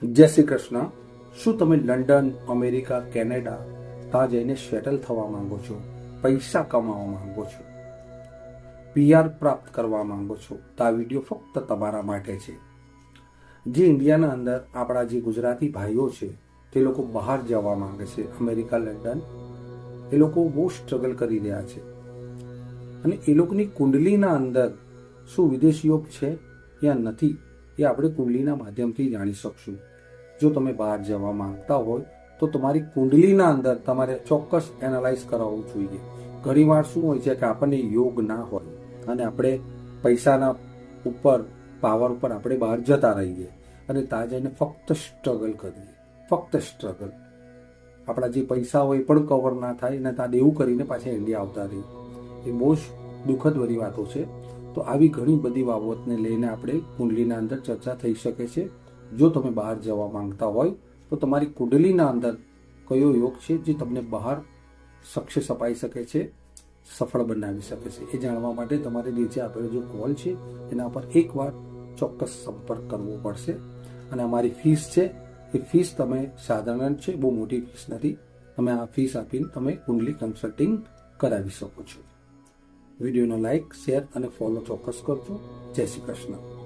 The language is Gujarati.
જય શ્રી કૃષ્ણ. શું તમે લંડન, અમેરિકા, કેનેડા ત્યાં જઈને સેટલ થવા માંગો છો, પૈસા કમાવા માંગો છો, PR પ્રાપ્ત કરવા માંગો છો? તો આ વિડીયો ફક્ત તમારા માટે છે. જે ઇન્ડિયાના અંદર આપણા જે ગુજરાતી ભાઈઓ છે તે લોકો બહાર જવા માંગે છે, અમેરિકા, લંડન, એ લોકો બહુ સ્ટ્રગલ કરી રહ્યા છે અને એ લોકોની કુંડલીના અંદર શું વિદેશ યોગ છે યા નથી એ આપણે કુંડલીના માધ્યમથી જાણી શકશું. જો તમે બહાર જવા માંગતા હોય તો તમારી કુંડલીના અંદર તમારે ચોક્કસ એનાલાઇઝ કરાવવું જોઈએ. ઘણીવાર શું હોય છે કે આપણને યોગ ના હોય અને આપણે પૈસાના ઉપર પાવર ઉપર આપણે બહાર જતા રહીએ અને ત્યાં જઈને ફક્ત સ્ટ્રગલ કરીએ, ફક્ત સ્ટ્રગલ. આપણા જે પૈસા હોય એ પણ કવર ના થાય અને ત્યાં દેવું કરીને પાછા ઇન્ડિયા આવતા રહીએ. એ બહુ જ દુઃખદ બધી વાતો છે. તો આવી ઘણી બધી બાબતને લઈને આપણે કુંડલીના અંદર ચર્ચા થઈ શકે છે. જો તમે બહાર જવા માંગતા હોય તો તમારી કુંડલીના અંદર કયો યોગ છે જે તમને બહાર સક્સેસ અપાઈ શકે છે, સફળ બનાવી શકે છે, એ જાણવા માટે તમારે નીચે આપેલો જે કોલ છે એના પર એકવાર ચોક્કસ સંપર્ક કરવો પડશે. અને અમારી ફીસ છે એ ફીસ તમે સાધારણ છે, બહુ મોટી ફીસ નથી. તમે આ ફીસ આપીને તમે કુંડલી કન્સલ્ટિંગ કરાવી શકો છો. વિડીયોનો લાઈક, શેર અને ફોલો ચોક્કસ કરજો. જય શ્રી કૃષ્ણ.